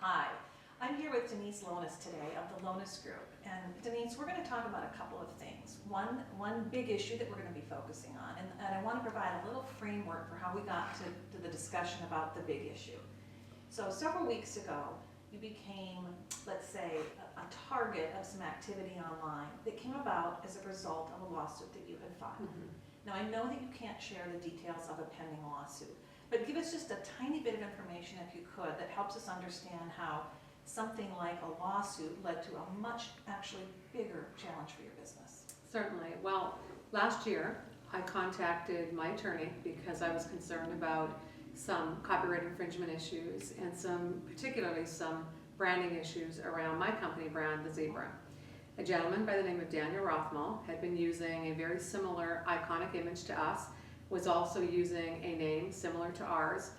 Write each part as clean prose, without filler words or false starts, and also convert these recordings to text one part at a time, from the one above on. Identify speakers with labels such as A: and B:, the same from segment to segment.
A: Hi, I'm here with Denise Lonis today of the Lonis Group. And Denise, we're going to talk about a couple of things. One big issue that we're going to be focusing on, and I want to provide a little framework for how we got to the discussion about the big issue. So several weeks ago, you became, let's say, a target of some activity online that came about as a result of a lawsuit that you had filed. Mm-hmm. Now, I know that you can't share the details of a pending lawsuit, but give us just a tiny bit of information, if you could, that helps us understand how something like a lawsuit led to a much, actually, bigger challenge for your business.
B: Certainly. Well, last year, I contacted my attorney because I was concerned about some copyright infringement issues and particularly some branding issues around my company brand, the Zebra. A gentleman by the name of Daniel Rothamel had been using a very similar iconic image to us, was also using a name similar to ours,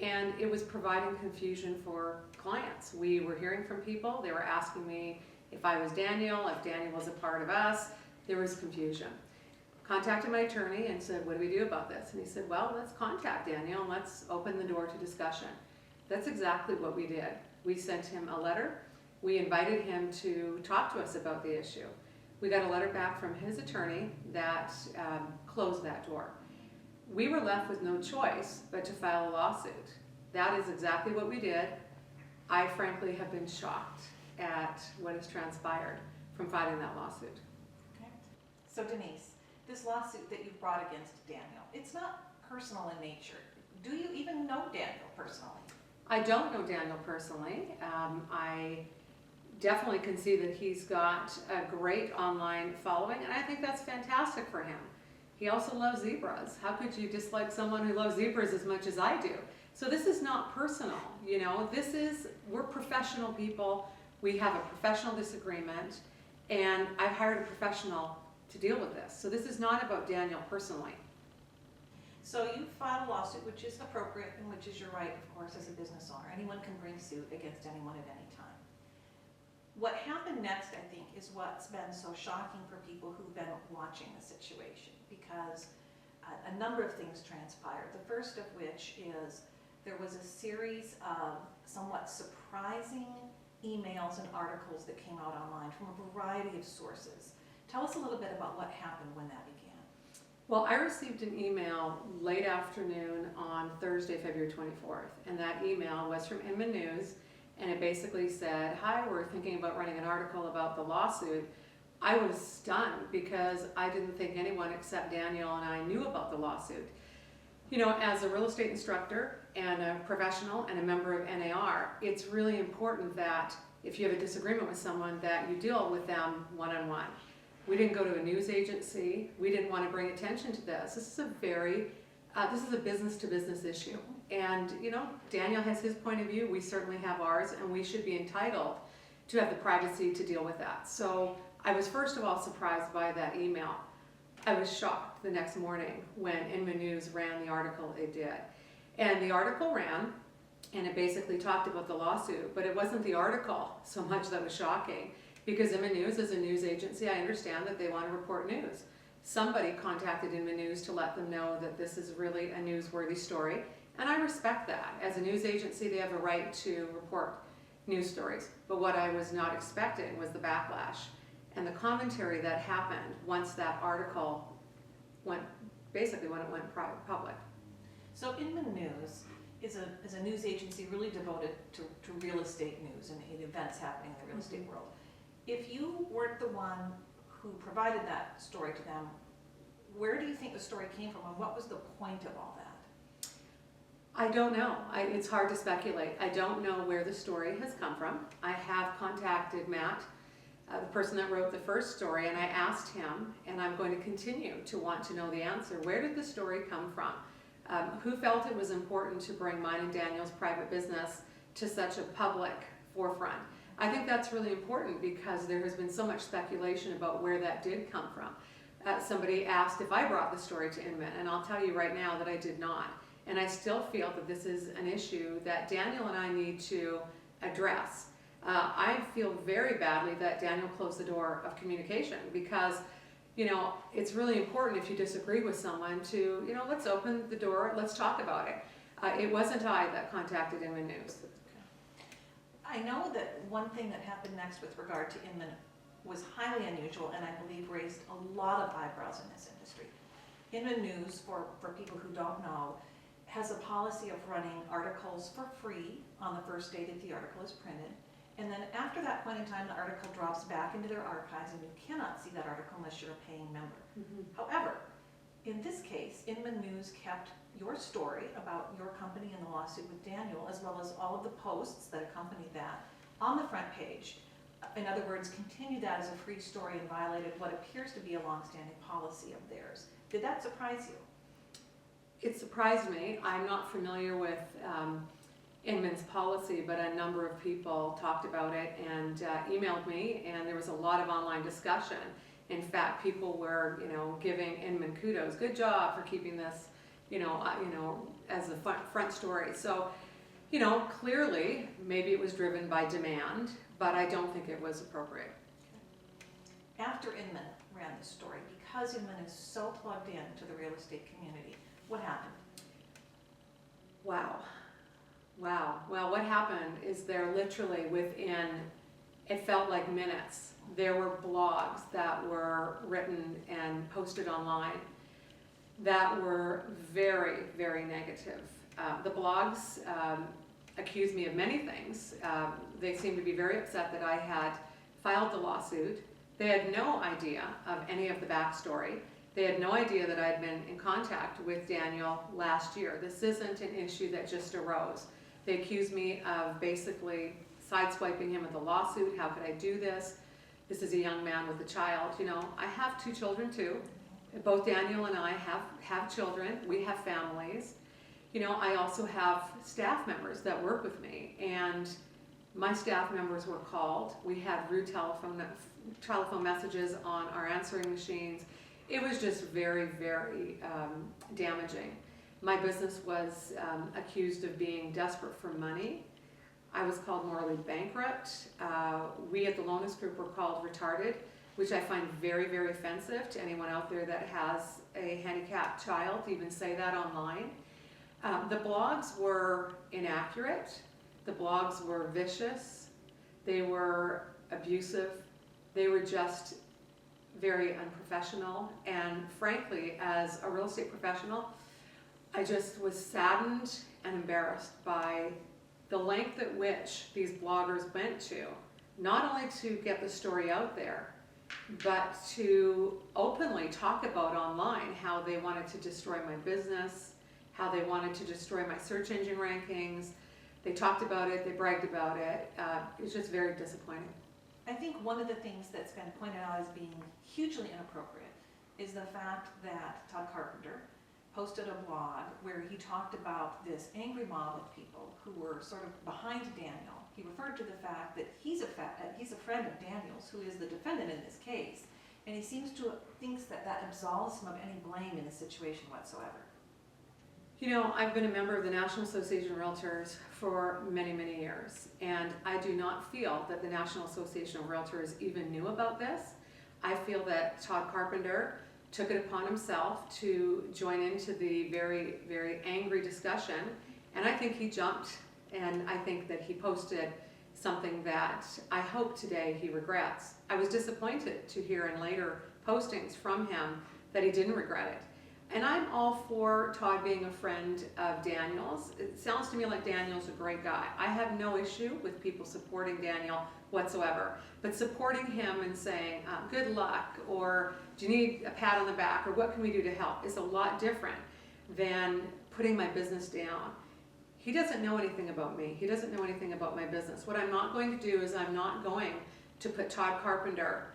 B: and it was providing confusion for clients. We were hearing from people, they were asking me if I was Daniel, if Daniel was a part of us. There was confusion. Contacted my attorney and said, what do we do about this? And he said, well, let's contact Daniel and let's open the door to discussion. That's exactly what we did. We sent him a letter. We invited him to talk to us about the issue. We got a letter back from his attorney that closed that door. We were left with no choice but to file a lawsuit. That is exactly what we did. I frankly have been shocked at what has transpired from filing that lawsuit.
A: Okay. So Denise, this lawsuit that you've brought against Daniel, it's not personal in nature. Do you even know Daniel personally?
B: I don't know Daniel personally. I definitely can see that he's got a great online following, and I think that's fantastic for him. He also loves zebras. How could you dislike someone who loves zebras as much as I do? So this is not personal, you know. We're professional people. We have a professional disagreement, and I've hired a professional to deal with this. So this is not about Daniel personally.
A: So you filed a lawsuit, which is appropriate and which is your right, of course, as a business owner. Anyone can bring suit against anyone at any time. What happened next, I think, is what's been so shocking for people who've been watching the situation, because a number of things transpired. The first of which is there was a series of somewhat surprising emails and articles that came out online from a variety of sources. Tell us a little bit about what happened when that began.
B: Well, I received an email late afternoon on Thursday, February 24th, and that email was from Inman News, and it basically said, hi, we're thinking about running an article about the lawsuit. I was stunned because I didn't think anyone except Daniel and I knew about the lawsuit. You know, as a real estate instructor and a professional and a member of NAR, it's really important that if you have a disagreement with someone that you deal with them one-on-one. We didn't go to a news agency. We didn't want to bring attention to this. This is a business-to-business issue. And, you know, Daniel has his point of view. We certainly have ours, and we should be entitled to have the privacy to deal with that. So I was first of all surprised by that email. I was shocked the next morning when Inman News ran the article it did. And the article ran, and it basically talked about the lawsuit, but it wasn't the article so much that was shocking. Because Inman News is a news agency, I understand that they want to report news. Somebody contacted Inman News to let them know that this is really a newsworthy story, and I respect that. As a news agency, they have a right to report news stories. But what I was not expecting was the backlash and the commentary that happened once that article went, basically when it went public.
A: So Inman News is a news agency really devoted to real estate news and events happening in the real estate world. If you weren't the one who provided that story to them, where do you think the story came from, and what was the point of all that?
B: I don't know. It's hard to speculate. I don't know where the story has come from. I have contacted Matt, the person that wrote the first story, and I asked him, and I'm going to continue to want to know the answer. Where did the story come from? Who felt it was important to bring mine and Daniel's private business to such a public forefront? I think that's really important because there has been so much speculation about where that did come from. Somebody asked if I brought the story to Inman, and I'll tell you right now that I did not. And I still feel that this is an issue that Daniel and I need to address. I feel very badly that Daniel closed the door of communication because, you know, it's really important if you disagree with someone to, you know, let's open the door, let's talk about it. It wasn't I that contacted Inman News.
A: I know that one thing that happened next with regard to Inman was highly unusual and I believe raised a lot of eyebrows in this industry. Inman News, for people who don't know, has a policy of running articles for free on the first day that the article is printed. And then after that point in time, the article drops back into their archives and you cannot see that article unless you're a paying member. However, in this case, Inman News kept your story about your company and the lawsuit with Daniel, as well as all of the posts that accompanied that, on the front page. In other words, continued that as a free story and violated what appears to be a longstanding policy of theirs. Did that surprise you?
B: It surprised me. I'm not familiar with Inman's policy, but a number of people talked about it and emailed me, and there was a lot of online discussion. In fact, people were, giving Inman kudos. Good job for keeping this, as the front story. So, clearly, maybe it was driven by demand, but I don't think it was appropriate.
A: After Inman ran this story, because Inman is so plugged in to the real estate community, what happened?
B: Wow. Well, what happened is there literally within, it felt like minutes, there were blogs that were written and posted online that were very, very negative. The blogs accused me of many things. They seemed to be very upset that I had filed the lawsuit. They had no idea of any of the backstory. They had no idea that I had been in contact with Daniel last year. This isn't an issue that just arose. They accused me of basically sideswiping him with the lawsuit. How could I do this? This is a young man with a child. I have 2 children too. Both Daniel and I have children. We have families. I also have staff members that work with me, and my staff members were called. We had rude telephone messages on our answering machines. It was just very, very damaging. My business was accused of being desperate for money. I was called morally bankrupt. We at the Lonas Group were called retarded, which I find very, very offensive to anyone out there that has a handicapped child to even say that online. The blogs were inaccurate. The blogs were vicious. They were abusive. They were just very unprofessional. And frankly, as a real estate professional, I just was saddened and embarrassed by the length at which these bloggers went to, not only to get the story out there, but to openly talk about online how they wanted to destroy my business, how they wanted to destroy my search engine rankings. They talked about it, they bragged about it. It was just very disappointing.
A: I think one of the things that's been pointed out as being hugely inappropriate is the fact that Todd Carpenter posted a blog where he talked about this angry mob of people who were sort of behind Daniel. He referred to the fact that he's a friend of Daniel's, who is the defendant in this case, and he thinks that absolves him of any blame in the situation whatsoever.
B: I've been a member of the National Association of Realtors for many, many years, and I do not feel that the National Association of Realtors even knew about this. I feel that Todd Carpenter took it upon himself to join into the very, very angry discussion, and I think he jumped, and I think that he posted something that I hope today he regrets. I was disappointed to hear in later postings from him that he didn't regret it. And I'm all for Todd being a friend of Daniel's. It sounds to me like Daniel's a great guy. I have no issue with people supporting Daniel whatsoever, but supporting him and saying, good luck, or do you need a pat on the back, or what can we do to help, is a lot different than putting my business down. He doesn't know anything about me. He doesn't know anything about my business. What I'm not going to do is I'm not going to put Todd Carpenter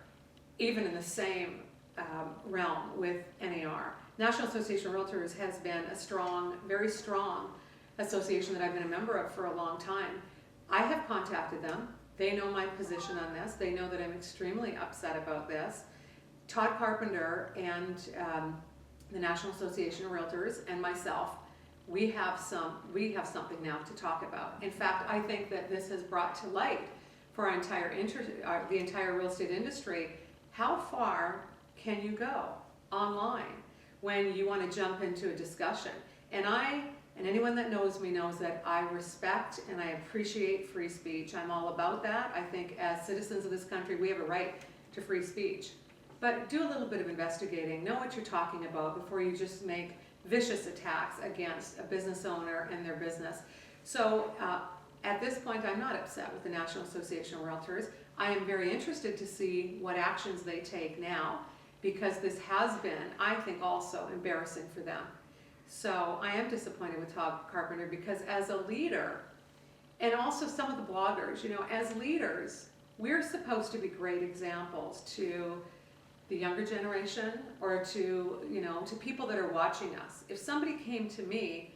B: even in the same realm with NAR. National Association of Realtors has been a strong, very strong association that I've been a member of for a long time. I have contacted them. They know my position on this. They know that I'm extremely upset about this. Todd Carpenter and the National Association of Realtors and myself, we have something now to talk about. In fact, I think that this has brought to light for our the entire real estate industry, how far can you go online when you want to jump into a discussion? And I And anyone that knows me knows that I respect and I appreciate free speech. I'm all about that. I think as citizens of this country, we have a right to free speech. But do a little bit of investigating, know what you're talking about before you just make vicious attacks against a business owner and their business. So at this point, I'm not upset with the National Association of Realtors. I am very interested to see what actions they take now, because this has been, I think, also embarrassing for them. So I am disappointed with Todd Carpenter, because as a leader, and also some of the bloggers, you know, as leaders, we're supposed to be great examples to the younger generation, or to, you know, to people that are watching us. If somebody came to me,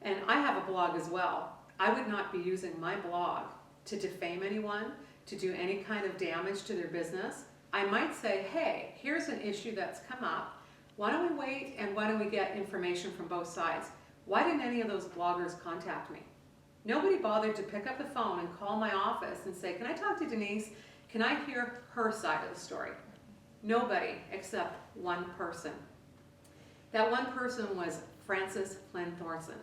B: and I have a blog as well, I would not be using my blog to defame anyone, to do any kind of damage to their business. I might say, hey, here's an issue that's come up. Why don't we wait, and why don't we get information from both sides? Why didn't any of those bloggers contact me? Nobody bothered to pick up the phone and call my office and say, can I talk to Denise? Can I hear her side of the story? Nobody except one person. That one person was Frances Flynn Thorson.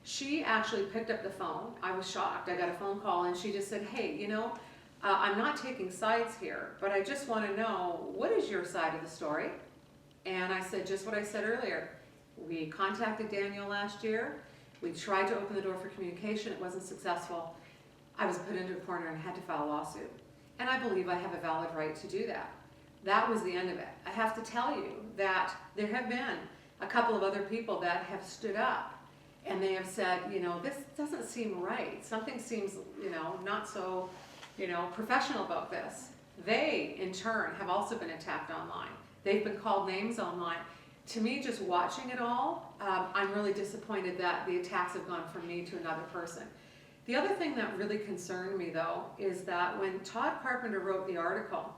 B: She actually picked up the phone. I was shocked. I got a phone call and she just said, hey, you know, I'm not taking sides here, but I just want to know, what is your side of the story? And I said just what I said earlier. We contacted Daniel last year. We tried to open the door for communication. It wasn't successful. I was put into a corner and had to file a lawsuit. And I believe I have a valid right to do that. That was the end of it. I have to tell you that there have been a couple of other people that have stood up and they have said, you know, this doesn't seem right. Something seems, you know, not so, you know, professional about this. They, in turn, have also been attacked online. They've been called names online. To me, just watching it all, I'm really disappointed that the attacks have gone from me to another person. The other thing that really concerned me, though, is that when Todd Carpenter wrote the article,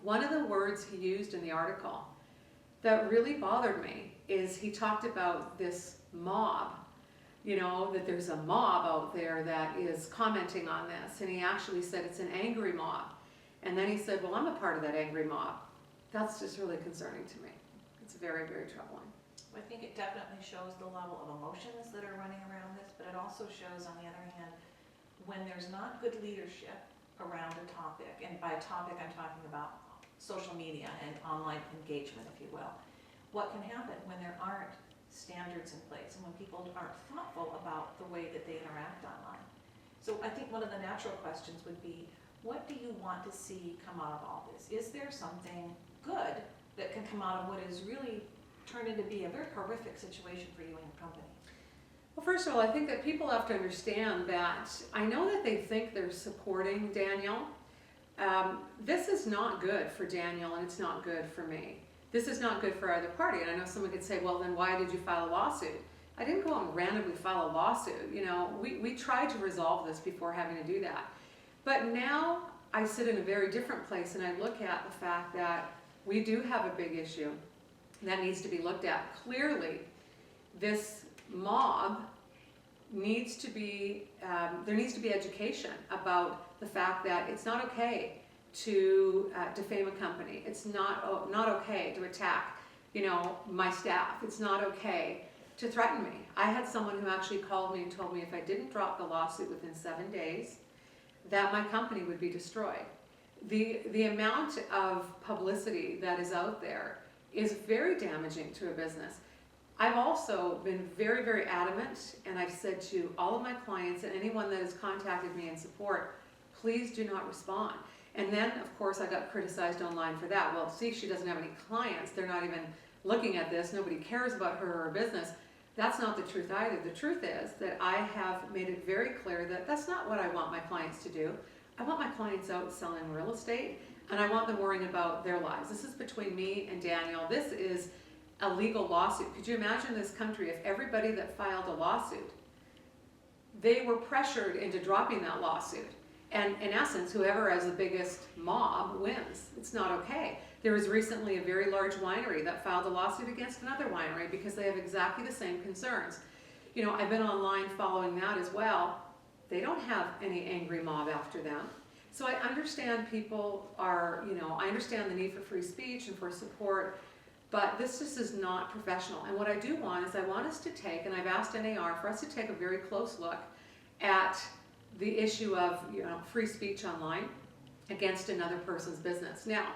B: one of the words he used in the article that really bothered me is he talked about this mob, you know, that there's a mob out there that is commenting on this, and he actually said it's an angry mob. And then he said, well, I'm a part of that angry mob. That's just really concerning to me. It's very, very troubling.
A: I think it definitely shows the level of emotions that are running around this, but it also shows, on the other hand, when there's not good leadership around a topic, and by a topic I'm talking about social media and online engagement, if you will, what can happen when there aren't standards in place and when people aren't thoughtful about the way that they interact online. So I think one of the natural questions would be, what do you want to see come out of all this? Is there something good that can come out of what is really turned into be a very horrific situation for you and your company?
B: Well, first of all, I think that people have to understand that I know that they think they're supporting Daniel. This is not good for Daniel, and it's not good for me. This is not good for either party. And I know someone could say, well, then why did you file a lawsuit? I didn't go and randomly file a lawsuit. You know, we tried to resolve this before having to do that. But now I sit in a very different place, and I look at the fact that we do have a big issue that needs to be looked at. Clearly, this mob needs to be, there needs to be education about the fact that it's not okay to defame a company. It's not okay to attack, you know, my staff. It's not okay to threaten me. I had someone who actually called me and told me if I didn't drop the lawsuit within 7 days, that my company would be destroyed. The amount of publicity that is out there is very damaging to a business. I've also been very, very adamant, and I've said to all of my clients and anyone that has contacted me in support, please do not respond. And then, of course, I got criticized online for that. Well, see, she doesn't have any clients. They're not even looking at this. Nobody cares about her or her business. That's not the truth either. The truth is that I have made it very clear that that's not what I want my clients to do. I want my clients out selling real estate, and I want them worrying about their lives. This is between me and Daniel. This is a legal lawsuit. Could you imagine this country if everybody that filed a lawsuit, they were pressured into dropping that lawsuit? And in essence, whoever has the biggest mob wins. It's not okay. There was recently a very large winery that filed a lawsuit against another winery because they have exactly the same concerns. You know, I've been online following that as well. They don't have any angry mob after them. So I understand people are, you know, I understand the need for free speech and for support, but this just is not professional. And what I do want is I want us to take, and I've asked NAR for us to take a very close look at the issue of free speech online against another person's business. Now,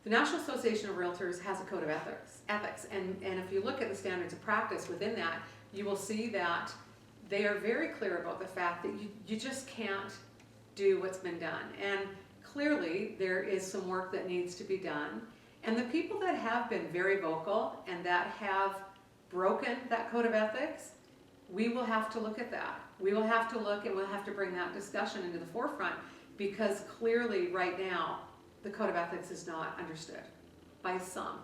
B: the National Association of Realtors has a code of ethics, and if you look at the standards of practice within that, you will see that they are very clear about the fact that you just can't do what's been done. And clearly there is some work that needs to be done. And the people that have been very vocal and that have broken that code of ethics, we will have to look at that. We will have to look and we'll have to bring that discussion into the forefront, because clearly right now the code of ethics is not understood by some.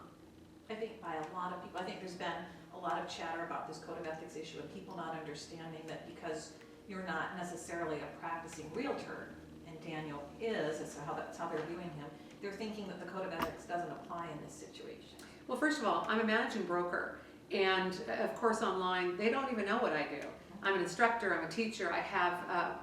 A: I think by a lot of people. I think there's been a lot of chatter about this code of ethics issue and people not understanding that because you're not necessarily a practicing realtor, and Daniel is, that's how they're viewing him, they're thinking that the code of ethics doesn't apply in this situation.
B: Well, first of all, I'm a managing broker, and of course online, they don't even know what I do. I'm an instructor, I'm a teacher, I have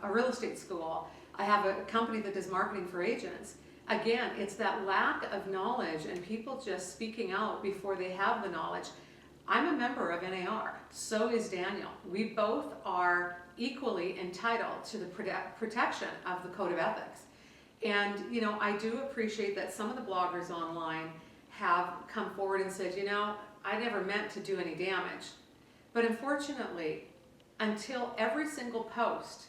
B: a real estate school, I have a company that does marketing for agents. Again, it's that lack of knowledge and people just speaking out before they have the knowledge. I'm a member of NAR, so is Daniel. We both are equally entitled to the protection of the code of ethics. And I do appreciate that some of the bloggers online have come forward and said, I never meant to do any damage. But unfortunately, until every single post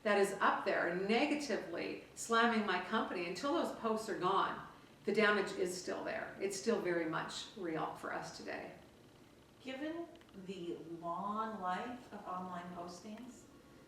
B: that is up there negatively slamming my company, until those posts are gone, the damage is still there. It's still very much real for us today.
A: Given the long life of online postings,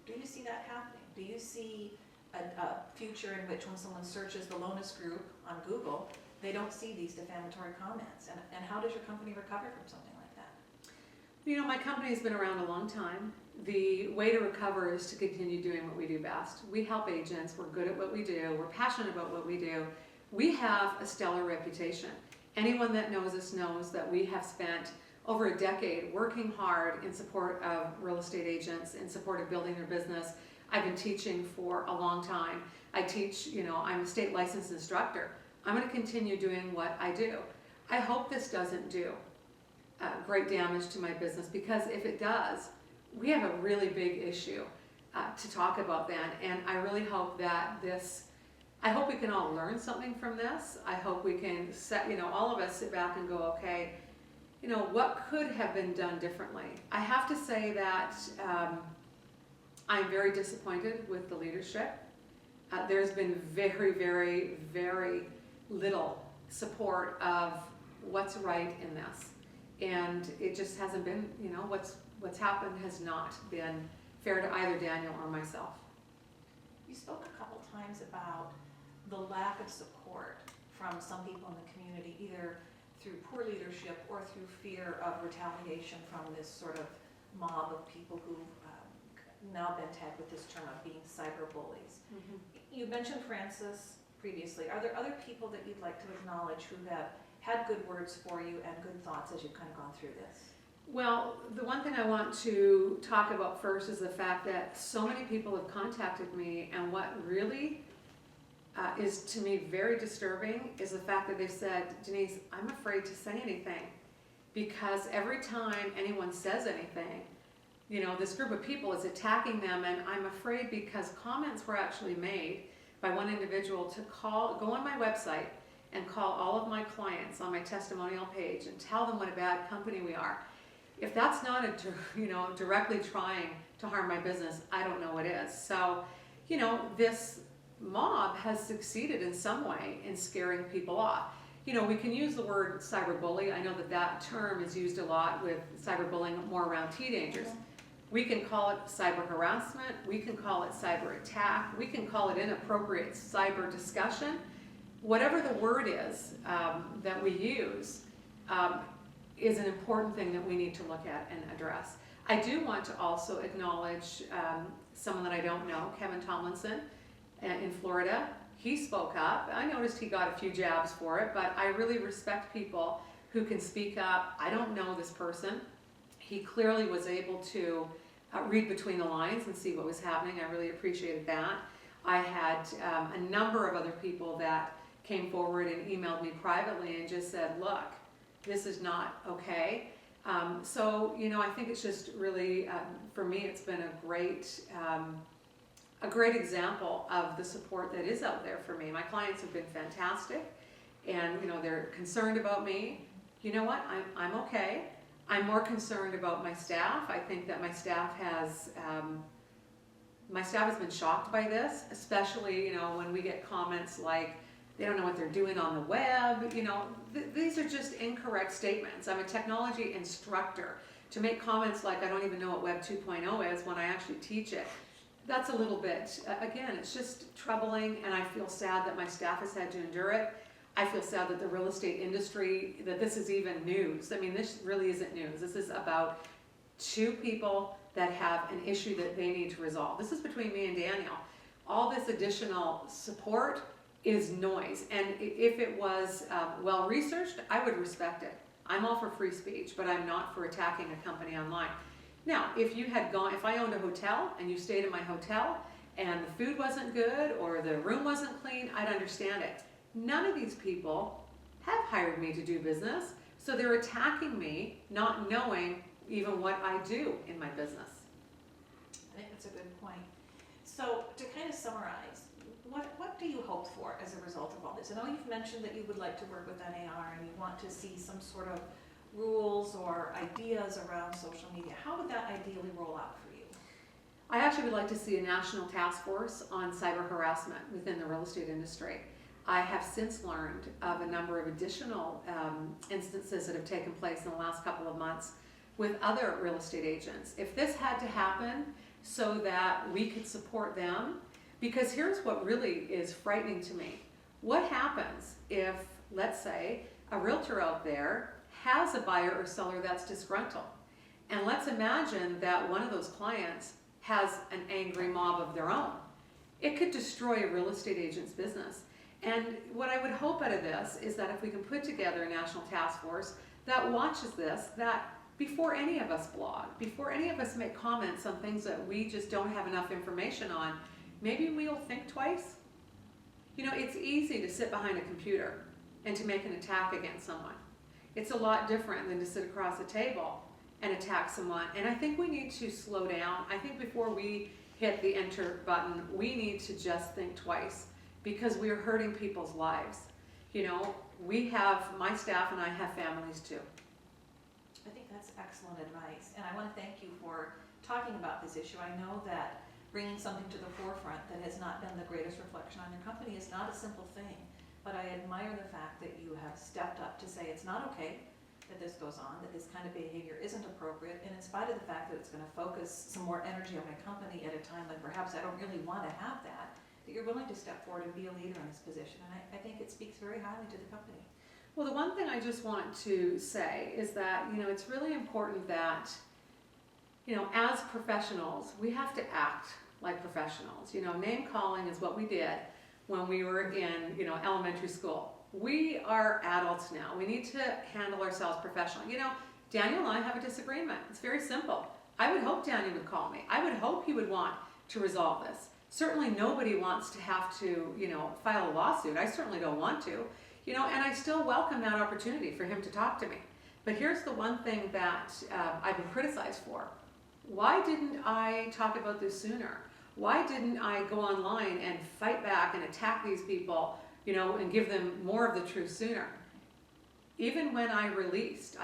A: do you see that happening? Do you see a future in which when someone searches the Lonas Group on Google, they don't see these defamatory comments? And how does your company recover from something like that?
B: My company has been around a long time. The way to recover is to continue doing what we do best. We help agents, we're good at what we do, we're passionate about what we do. We have a stellar reputation. Anyone that knows us knows that we have spent over a decade working hard in support of real estate agents, in support of building their business. I've been teaching for a long time. I teach, I'm a state licensed instructor. I'm going to continue doing what I do. I hope this doesn't do great damage to my business, because if it does, we have a really big issue to talk about then. And I really hope that I hope we can all learn something from this. I hope we can all of us sit back and go, okay, what could have been done differently? I have to say that I'm very disappointed with the leadership. There's been very, very, very little support of what's right in this. And it just hasn't been, what's happened has not been fair to either Daniel or myself.
A: You spoke a couple times about the lack of support from some people in the community, either through poor leadership or through fear of retaliation from this sort of mob of people who've now been tagged with this term of being cyber bullies. Mm-hmm. You mentioned Francis previously. Are there other people that you'd like to acknowledge who have had good words for you and good thoughts as you've kind of gone through this?
B: Well, the one thing I want to talk about first is the fact that so many people have contacted me, and what really is to me very disturbing is the fact that they've said, Denise, I'm afraid to say anything, because every time anyone says anything, this group of people is attacking them, and I'm afraid because comments were actually made by one individual to go on my website and call all of my clients on my testimonial page and tell them what a bad company we are. If that's not directly trying to harm my business, I don't know what is. So, this mob has succeeded in some way in scaring people off. We can use the word cyberbully. I know that term is used a lot with cyberbullying more around teenagers. We can call it cyber-harassment, we can call it cyber attack, we can call it inappropriate cyber discussion. Whatever the word is that we use is an important thing that we need to look at and address. I do want to also acknowledge someone that I don't know, Kevin Tomlinson in Florida. He spoke up. I noticed he got a few jabs for it, but I really respect people who can speak up. I don't know this person. He clearly was able to read between the lines and see what was happening. I really appreciated that. I had a number of other people that came forward and emailed me privately and just said, look, this is not okay. So, you know, I think it's just really, for me, it's been a great example of the support that is out there for me. My clients have been fantastic, and you know, they're concerned about me. You know what? I'm okay. I'm more concerned about my staff. I think that my staff has been shocked by this, especially, you know, when we get comments like they don't know what they're doing on the web. You know, these are just incorrect statements. I'm a technology instructor. To make comments like I don't even know what Web 2.0 is when I actually teach it, that's a little bit, again, it's just troubling, and I feel sad that my staff has had to endure it. I feel sad that the real estate industry, that this is even news. I mean, this really isn't news. This is about two people that have an issue that they need to resolve. This is between me and Daniel. All this additional support is noise, and if it was well researched, I would respect it. I'm all for free speech, but I'm not for attacking a company online. Now, if I owned a hotel and you stayed in my hotel and the food wasn't good or the room wasn't clean, I'd understand it. None of these people have hired me to do business, so they're attacking me not knowing even what I do in my business.
A: I think that's a good point. So to kind of summarize, what do you hope for as a result of all this? I know you've mentioned that you would like to work with NAR and you want to see some sort of rules or ideas around social media. How would that ideally roll out for you?
B: I actually would like to see a national task force on cyber-harassment within the real estate industry. I have since learned of a number of additional instances that have taken place in the last couple of months with other real estate agents. If this had to happen so that we could support them, because here's what really is frightening to me. What happens if, let's say, a realtor out there has a buyer or seller that's disgruntled? And let's imagine that one of those clients has an angry mob of their own. It could destroy a real estate agent's business. And what I would hope out of this is that if we can put together a national task force that watches this, that before any of us blog, before any of us make comments on things that we just don't have enough information on, maybe we'll think twice. You know, it's easy to sit behind a computer and to make an attack against someone. It's a lot different than to sit across a table and attack someone. And I think we need to slow down. I think before we hit the enter button, we need to just think twice, because we are hurting people's lives. You know, my staff and I have families too.
A: I think that's excellent advice, and I want to thank you for talking about this issue. I know that bringing something to the forefront that has not been the greatest reflection on your company is not a simple thing, but I admire the fact that you have stepped up to say it's not okay that this goes on, that this kind of behavior isn't appropriate, and in spite of the fact that it's going to focus some more energy on my company at a time when perhaps I don't really want to have that you're willing to step forward and be a leader in this position, and I think it speaks very highly to the company.
B: Well, the one thing I just want to say is that, you know, it's really important that, you know, as professionals, we have to act like professionals. You know, name calling is what we did when we were in, you know, elementary school. We are adults now. We need to handle ourselves professionally. You know, Daniel and I have a disagreement. It's very simple. I would hope Daniel would call me. I would hope he would want to resolve this. Certainly nobody wants to have to, you know, file a lawsuit. I certainly don't want to, you know, and I still welcome that opportunity for him to talk to me. But here's the one thing that I've been criticized for. Why didn't I talk about this sooner? Why didn't I go online and fight back and attack these people, you know, and give them more of the truth sooner? Even when I've released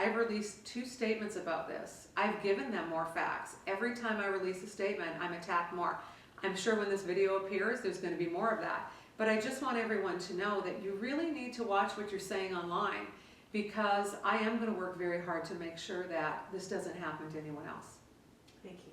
B: 2 statements about this. I've given them more facts. Every time I release a statement, I'm attacked more. I'm sure when this video appears, there's going to be more of that. But I just want everyone to know that you really need to watch what you're saying online, because I am going to work very hard to make sure that this doesn't happen to anyone else.
A: Thank you.